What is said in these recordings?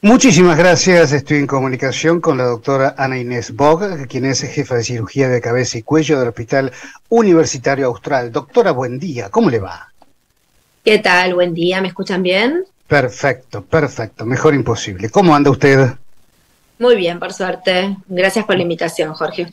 Muchísimas gracias. Estoy en comunicación con la doctora Ana Inés Bog, quien es jefa de cirugía de cabeza y cuello del Hospital Universitario Austral. Doctora, buen día. ¿Cómo le va? ¿Qué tal? Buen día. ¿Me escuchan bien? Perfecto, perfecto. Mejor imposible. ¿Cómo anda usted? Muy bien, por suerte. Gracias por la invitación, Jorge.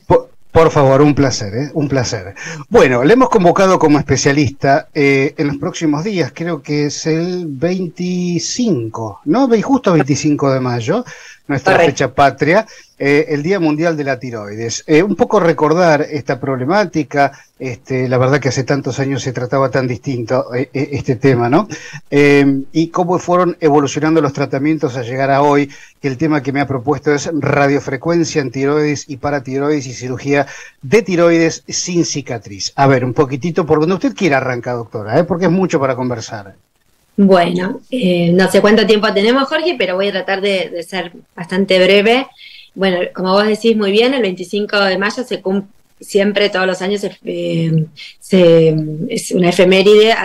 Por favor, un placer, un placer. Bueno, le hemos convocado como especialista en los próximos días, creo que es el 25, ¿no? Justo 25 de mayo, nuestra Correcto. fecha patria, el Día Mundial de la Tiroides. Un poco recordar esta problemática, la verdad que hace tantos años se trataba tan distinto este tema, ¿no? Y cómo fueron evolucionando los tratamientos a llegar a hoy, que el tema que me ha propuesto es radiofrecuencia en tiroides y paratiroides y cirugía de tiroides sin cicatriz. A ver, un poquitito por donde usted quiera arrancar, doctora, porque es mucho para conversar. Bueno, no sé cuánto tiempo tenemos, Jorge, pero voy a tratar de ser bastante breve. Bueno, como vos decís muy bien, el 25 de mayo se cumple, siempre todos los años es una efeméride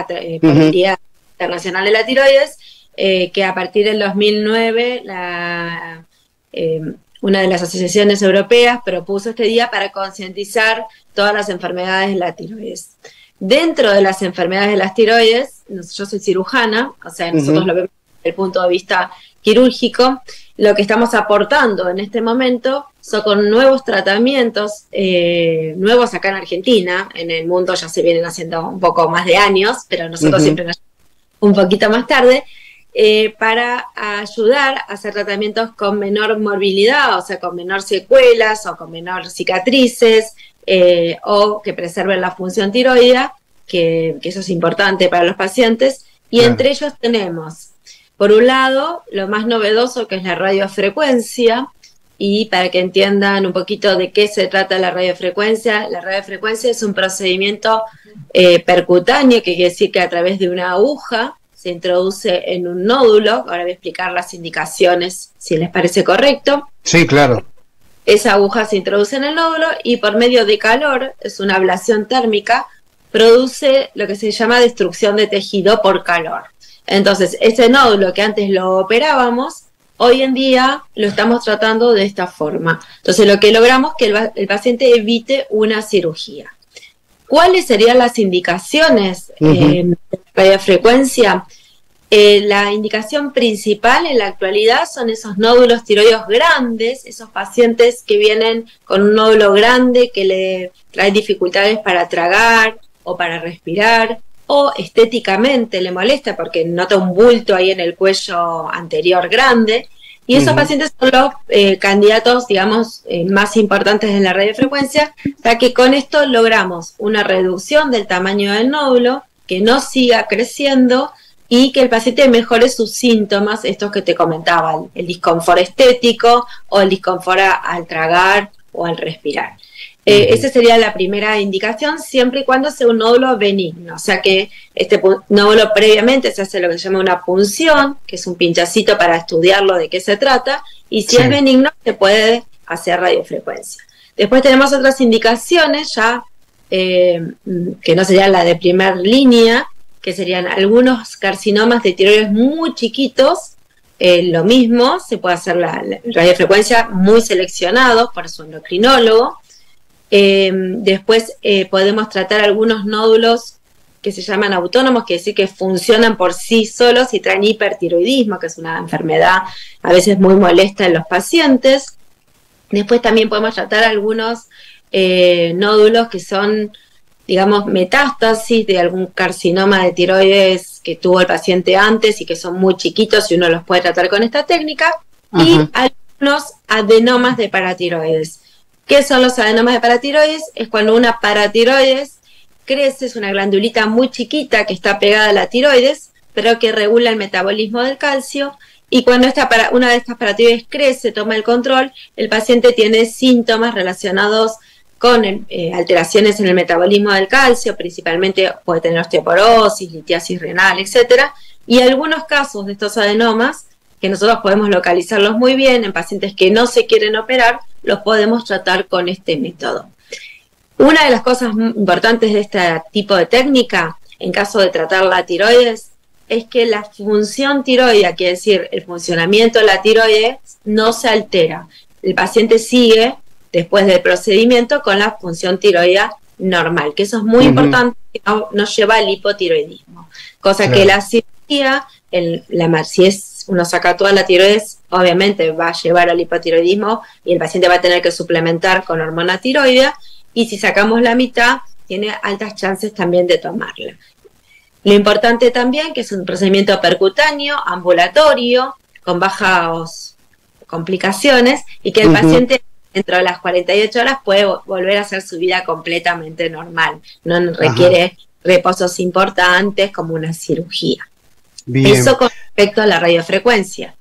por el Día Internacional de la Tiroides, que a partir del 2009 una de las asociaciones europeas propuso este día para concientizar todas las enfermedades de la tiroides. Dentro de las enfermedades de las tiroides, yo soy cirujana, o sea, nosotros lo vemos desde el punto de vista quirúrgico. Lo que estamos aportando en este momento son con nuevos tratamientos, nuevos acá en Argentina. En el mundo ya se vienen haciendo un poco más de años, pero nosotros siempre nos un poquito más tarde, para ayudar a hacer tratamientos con menor morbilidad, o sea, con menor secuelas o con menor cicatrices, o que preserven la función tiroidea, que eso es importante para los pacientes. Y entre ellos tenemos, por un lado, lo más novedoso, que es la radiofrecuencia. Y para que entiendan un poquito de qué se trata la radiofrecuencia es un procedimiento percutáneo, que quiere decir que a través de una aguja se introduce en un nódulo. Ahora voy a explicar las indicaciones, si les parece correcto. Sí, claro. Esa aguja se introduce en el nódulo y por medio de calor, es una ablación térmica, produce lo que se llama destrucción de tejido por calor. Entonces, ese nódulo que antes lo operábamos, hoy en día lo estamos tratando de esta forma. Entonces, lo que logramos es que el paciente evite una cirugía. ¿Cuáles serían las indicaciones de radiofrecuencia? La indicación principal en la actualidad son esos nódulos tiroides grandes, esos pacientes que vienen con un nódulo grande que le trae dificultades para tragar o para respirar, o estéticamente le molesta porque nota un bulto ahí en el cuello anterior grande. Y esos pacientes son los candidatos, digamos, más importantes en la radiofrecuencia, ya que con esto logramos una reducción del tamaño del nódulo, que no siga creciendo y que el paciente mejore sus síntomas, estos que te comentaba, el disconfort estético o el disconfort al tragar o al respirar. Esa sería la primera indicación, siempre y cuando sea un nódulo benigno, o sea que este nódulo previamente se hace lo que se llama una punción, que es un pinchacito para estudiarlo de qué se trata, y si es benigno se puede hacer radiofrecuencia. Después tenemos otras indicaciones ya, que no serían la de primer línea, que serían algunos carcinomas de tiroides muy chiquitos. Lo mismo, se puede hacer la radiofrecuencia muy seleccionados por su endocrinólogo. Después podemos tratar algunos nódulos que se llaman autónomos, que decir que funcionan por sí solos y traen hipertiroidismo, que es una enfermedad a veces muy molesta en los pacientes. Después también podemos tratar algunos nódulos que son, digamos, metástasis de algún carcinoma de tiroides que tuvo el paciente antes y que son muy chiquitos y uno los puede tratar con esta técnica. Y algunos adenomas de paratiroides. ¿Qué son los adenomas de paratiroides? Es cuando una paratiroides crece, es una glandulita muy chiquita que está pegada a la tiroides, pero que regula el metabolismo del calcio, y cuando una de estas paratiroides crece, toma el control, el paciente tiene síntomas relacionados con alteraciones en el metabolismo del calcio, principalmente puede tener osteoporosis, litiasis renal, etcétera, y algunos casos de estos adenomas, que nosotros podemos localizarlos muy bien en pacientes que no se quieren operar, los podemos tratar con este método. Una de las cosas importantes de este tipo de técnica, en caso de tratar la tiroides, es que la función tiroidea, quiere decir, el funcionamiento de la tiroides, no se altera. El paciente sigue, después del procedimiento, con la función tiroidea normal, que eso es muy importante, que no lleva al hipotiroidismo. Cosa que la cirugía, si uno saca toda la tiroides, obviamente va a llevar al hipotiroidismo y el paciente va a tener que suplementar con hormona tiroidea, y si sacamos la mitad, tiene altas chances también de tomarla. Lo importante también que es un procedimiento percutáneo, ambulatorio, con bajas complicaciones, y que el paciente dentro de las 48 horas puede volver a hacer su vida completamente normal. No requiere reposos importantes como una cirugía. Bien. Eso con respecto a la radiofrecuencia.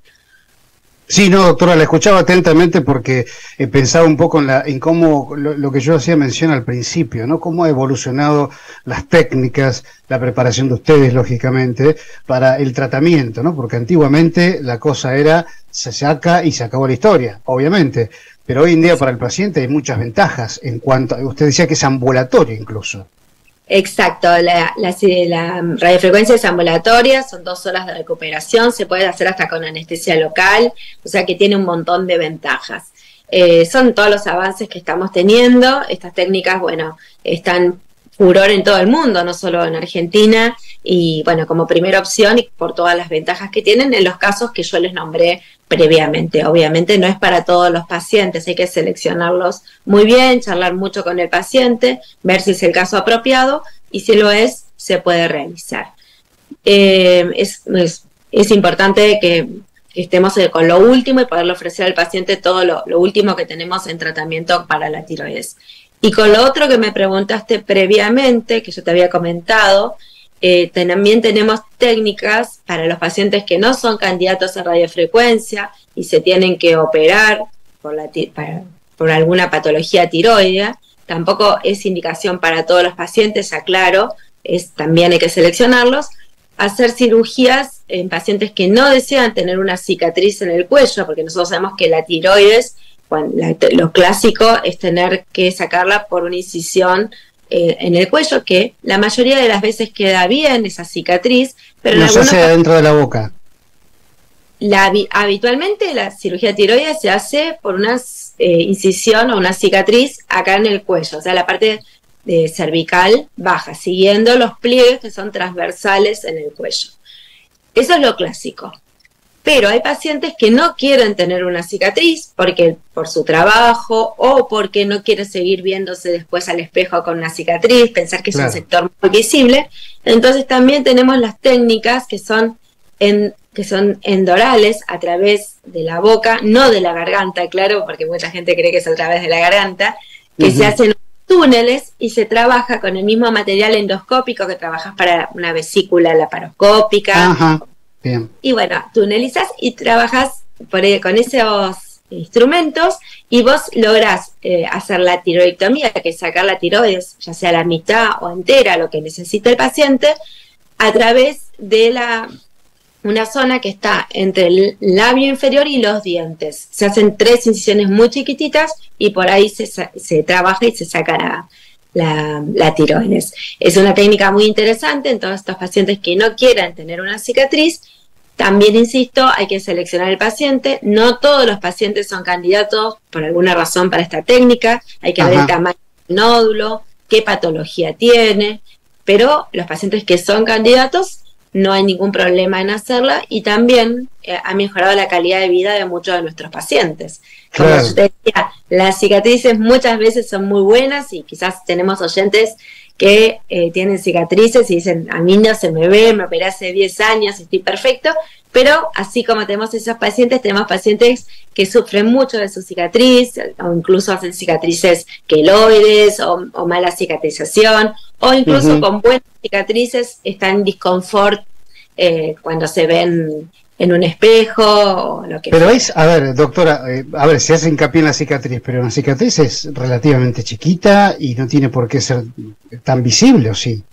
Sí, no, doctora, la escuchaba atentamente porque pensaba un poco en cómo, lo que yo hacía mención al principio, ¿no? Cómo ha evolucionado las técnicas, la preparación de ustedes, lógicamente, para el tratamiento, ¿no? Porque antiguamente la cosa era, se saca y se acabó la historia, obviamente. Pero hoy en día para el paciente hay muchas ventajas en cuanto, usted decía que es ambulatorio incluso. Exacto, la radiofrecuencia es ambulatoria, son 2 horas de recuperación, se puede hacer hasta con anestesia local, o sea que tiene un montón de ventajas. Son todos los avances que estamos teniendo, estas técnicas, bueno, están furor en todo el mundo, no solo en Argentina, y bueno, como primera opción y por todas las ventajas que tienen en los casos que yo les nombré previamente. Obviamente no es para todos los pacientes, hay que seleccionarlos muy bien, charlar mucho con el paciente, ver si es el caso apropiado, y si lo es, se puede realizar. Es importante que estemos con lo último y poderle ofrecer al paciente todo lo último que tenemos en tratamiento para la tiroides. Y con lo otro que me preguntaste previamente, que yo te había comentado, también tenemos técnicas para los pacientes que no son candidatos a radiofrecuencia y se tienen que operar por alguna patología tiroidea. Tampoco es indicación para todos los pacientes, aclaro, también hay que seleccionarlos. Hacer cirugías en pacientes que no desean tener una cicatriz en el cuello, porque nosotros sabemos que la tiroides, lo clásico es tener que sacarla por una incisión en el cuello, que la mayoría de las veces queda bien esa cicatriz, pero no se hace dentro de la boca. Habitualmente la cirugía tiroides se hace por una incisión o una cicatriz acá en el cuello, o sea, la parte cervical baja, siguiendo los pliegues que son transversales en el cuello. Eso es lo clásico. Pero hay pacientes que no quieren tener una cicatriz por su trabajo o porque no quieren seguir viéndose después al espejo con una cicatriz, pensar que es un sector muy visible. Entonces también tenemos las técnicas que son endorales a través de la boca, no de la garganta, claro, porque mucha gente cree que es a través de la garganta, que se hacen túneles y se trabaja con el mismo material endoscópico que trabajas para una vesícula laparoscópica. Bien. Y bueno, tunelizas y trabajas con esos instrumentos y vos lográs hacer la tiroidectomía, que es sacar la tiroides, ya sea la mitad o entera, lo que necesita el paciente, a través de una zona que está entre el labio inferior y los dientes. Se hacen 3 incisiones muy chiquititas y por ahí se trabaja y se saca la tiroides. Es una técnica muy interesante en todos estos pacientes que no quieran tener una cicatriz. También, insisto, hay que seleccionar el paciente. No todos los pacientes son candidatos por alguna razón para esta técnica. Hay que ver el tamaño del nódulo, qué patología tiene. Pero los pacientes que son candidatos, no hay ningún problema en hacerla, y también ha mejorado la calidad de vida de muchos de nuestros pacientes. Como yo te decía, las cicatrices muchas veces son muy buenas y quizás tenemos oyentes que tienen cicatrices y dicen, a mí no se me ve, me operé hace 10 años, estoy perfecto, pero así como tenemos esos pacientes, tenemos pacientes que sufren mucho de su cicatriz, o incluso hacen cicatrices queloides, o mala cicatrización, o incluso con buenas cicatrices están en disconfort cuando se ven en un espejo o lo que pero sea. A ver, doctora, se hace hincapié en la cicatriz, pero una cicatriz es relativamente chiquita y no tiene por qué ser tan visible, ¿o sí?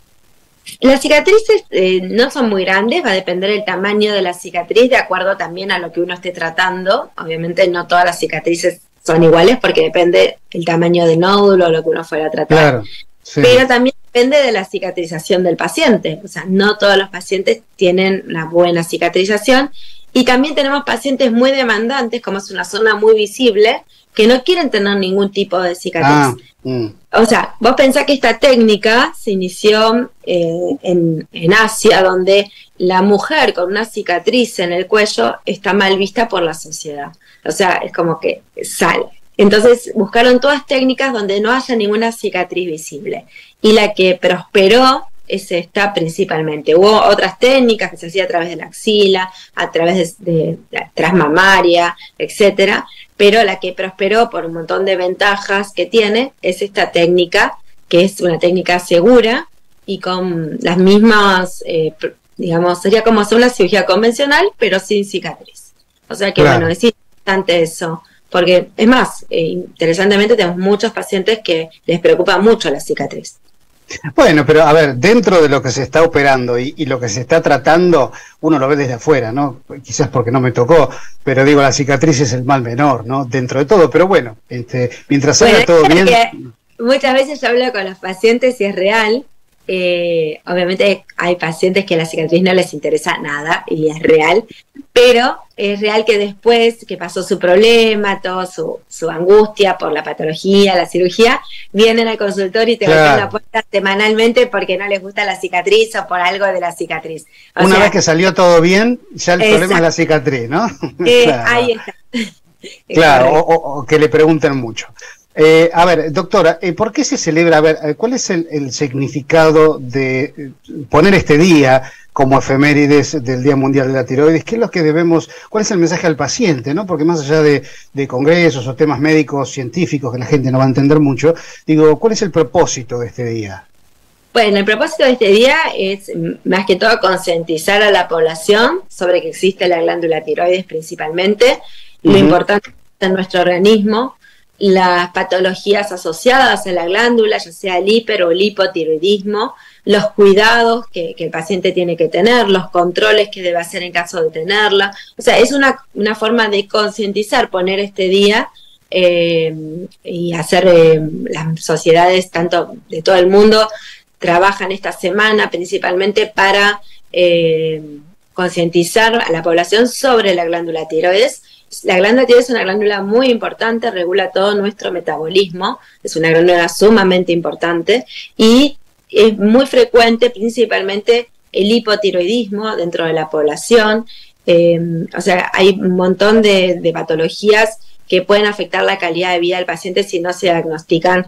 Las cicatrices no son muy grandes, va a depender del tamaño de la cicatriz, de acuerdo también a lo que uno esté tratando. Obviamente no todas las cicatrices son iguales porque depende el tamaño del nódulo o lo que uno fuera a tratar. Claro, sí. Pero también depende de la cicatrización del paciente. O sea, no todos los pacientes tienen una buena cicatrización. Y también tenemos pacientes muy demandantes, como es una zona muy visible, que no quieren tener ningún tipo de cicatriz. O sea, vos pensás que esta técnica se inició en Asia, donde la mujer con una cicatriz en el cuello está mal vista por la sociedad. O sea, es como que sale. Entonces buscaron todas técnicas donde no haya ninguna cicatriz visible. Y la que prosperó es esta principalmente. Hubo otras técnicas que se hacía a través de la axila, a través de la transmamaria, etcétera, pero la que prosperó por un montón de ventajas que tiene es esta técnica, que es una técnica segura y con las mismas, digamos, sería como hacer una cirugía convencional, pero sin cicatriz. O sea que, claro, bueno, es importante eso, porque es más, interesantemente tenemos muchos pacientes que les preocupa mucho la cicatriz. Bueno, pero a ver, dentro de lo que se está operando y lo que se está tratando, uno lo ve desde afuera, ¿no? Quizás porque no me tocó, pero digo, la cicatriz es el mal menor, ¿no? Dentro de todo, pero bueno, mientras salga todo bien. Muchas veces yo hablo con los pacientes y es real. Obviamente hay pacientes que la cicatriz no les interesa nada y es real, pero es real que después que pasó su problema, toda su angustia por la patología, la cirugía, vienen al consultorio y te golpean la puerta semanalmente porque no les gusta la cicatriz o por algo de la cicatriz. Una vez que salió todo bien, ya el problema es la cicatriz, ¿no? Claro. Ahí está. Claro, o que le pregunten mucho. A ver, doctora, ¿por qué se celebra? A ver, ¿cuál es el significado de poner este día como efemérides del Día Mundial de la Tiroides? ¿Qué es lo que debemos, cuál es el mensaje al paciente, ¿no? Porque más allá de congresos o temas médicos, científicos, que la gente no va a entender mucho, digo, ¿cuál es el propósito de este día? Bueno, el propósito de este día es, más que todo, concientizar a la población sobre que existe la glándula tiroides principalmente, lo importante en nuestro organismo, las patologías asociadas a la glándula, ya sea el hiper o el hipotiroidismo, los cuidados que el paciente tiene que tener, los controles que debe hacer en caso de tenerla. O sea, es una forma de concientizar, poner este día y hacer las sociedades, tanto de todo el mundo, trabajan esta semana principalmente para concientizar a la población sobre la glándula tiroides. La glándula tiroides es una glándula muy importante, regula todo nuestro metabolismo, es una glándula sumamente importante y es muy frecuente principalmente el hipotiroidismo dentro de la población. O sea, hay un montón de patologías que pueden afectar la calidad de vida del paciente si no se diagnostican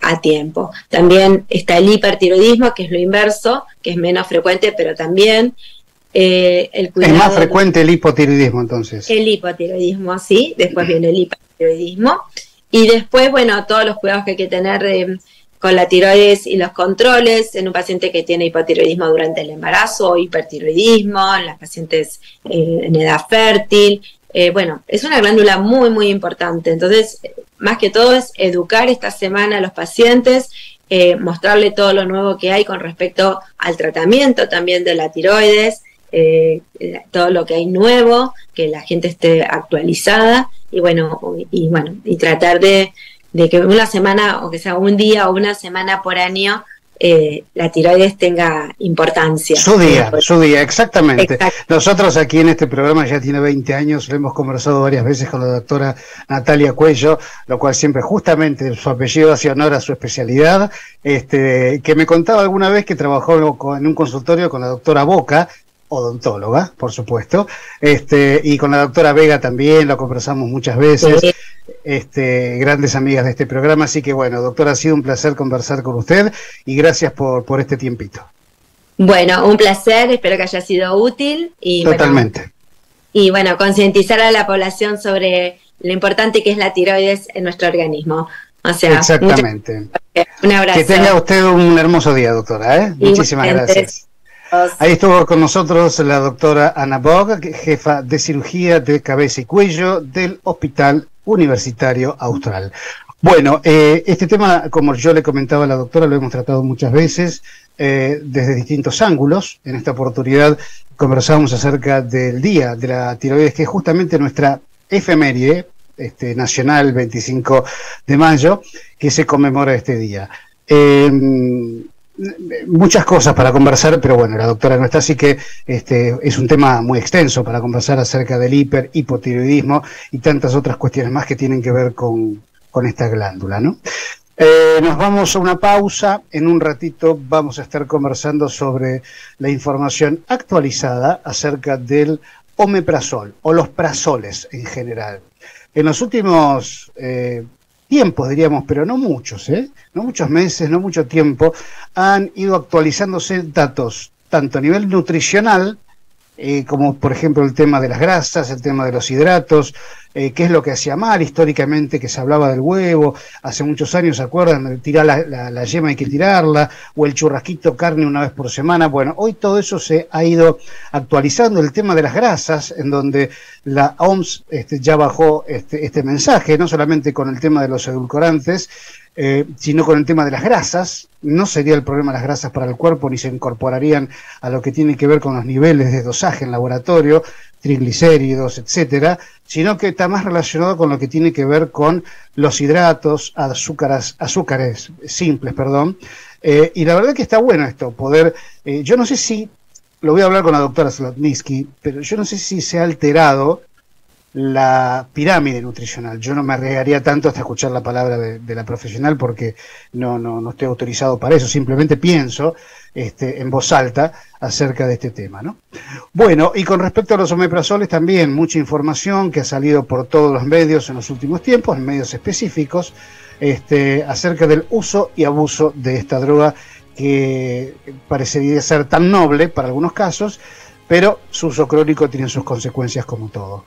a tiempo. También está el hipertiroidismo, que es lo inverso, que es menos frecuente, pero también el cuidado. Es más frecuente el hipotiroidismo, entonces. El hipotiroidismo, sí. Después viene el hipertiroidismo. Y después, bueno, todos los cuidados que hay que tener con la tiroides y los controles en un paciente que tiene hipotiroidismo durante el embarazo o hipertiroidismo, en las pacientes en edad fértil. Bueno, es una glándula muy, muy importante. Entonces, más que todo es educar esta semana a los pacientes, mostrarle todo lo nuevo que hay con respecto al tratamiento también de la tiroides, todo lo que hay nuevo, que la gente esté actualizada y tratar de que una semana, o que sea un día o una semana por año, la tiroides tenga importancia. Su día, exactamente. Exacto. Nosotros aquí en este programa ya tiene 20 años, lo hemos conversado varias veces con la doctora Natalia Cuello, lo cual siempre justamente su apellido hace honor a su especialidad, que me contaba alguna vez que trabajó en un consultorio con la doctora Boca, odontóloga, por supuesto, y con la doctora Vega también, lo conversamos muchas veces. Sí. Grandes amigas de este programa, así que bueno, doctora, ha sido un placer conversar con usted y gracias por este tiempito. Bueno, un placer, espero que haya sido útil y totalmente. Bueno, concientizar a la población sobre lo importante que es la tiroides en nuestro organismo. O sea, exactamente. Un abrazo. Que tenga usted un hermoso día, doctora, Muchísimas gracias. Ahí estuvo con nosotros la doctora Anna Bog, jefa de cirugía de cabeza y cuello del Hospital Universitario Austral. Bueno, este tema, como yo le comentaba a la doctora, lo hemos tratado muchas veces desde distintos ángulos. En esta oportunidad conversábamos acerca del Día de la Tiroides, que es justamente nuestra efeméride nacional, 25 de mayo, que se conmemora este día. muchas cosas para conversar, pero bueno, la doctora no está, así que es un tema muy extenso para conversar acerca del hipotiroidismo y tantas otras cuestiones más que tienen que ver con esta glándula, ¿no? Nos vamos a una pausa. En un ratito vamos a estar conversando sobre la información actualizada acerca del omeprazol o los prazoles en general. En los últimos tiempos, diríamos, pero no muchos, no muchos meses, no mucho tiempo, han ido actualizándose datos, tanto a nivel nutricional, como por ejemplo el tema de las grasas, el tema de los hidratos, qué es lo que hacía mal históricamente, que se hablaba del huevo, hace muchos años, ¿se acuerdan? Tirar la yema hay que tirarla, o el churrasquito carne una vez por semana. Bueno, hoy todo eso se ha ido actualizando, el tema de las grasas, en donde la OMS ya bajó este mensaje, no solamente con el tema de los edulcorantes, sino con el tema de las grasas. No sería el problema las grasas para el cuerpo, ni se incorporarían a lo que tiene que ver con los niveles de dosaje en laboratorio, triglicéridos, etcétera, sino que está más relacionado con lo que tiene que ver con los hidratos, azúcares simples, perdón. Y la verdad que está bueno esto, poder, yo no sé si, lo voy a hablar con la doctora Zlotniski, pero yo no sé si se ha alterado la pirámide nutricional. Yo no me arriesgaría tanto hasta escuchar la palabra de la profesional porque no estoy autorizado para eso, simplemente pienso en voz alta acerca de este tema, ¿no? Bueno, y con respecto a los omeprazoles también mucha información que ha salido por todos los medios en los últimos tiempos, en medios específicos, acerca del uso y abuso de esta droga que parecería ser tan noble para algunos casos, pero su uso crónico tiene sus consecuencias como todo.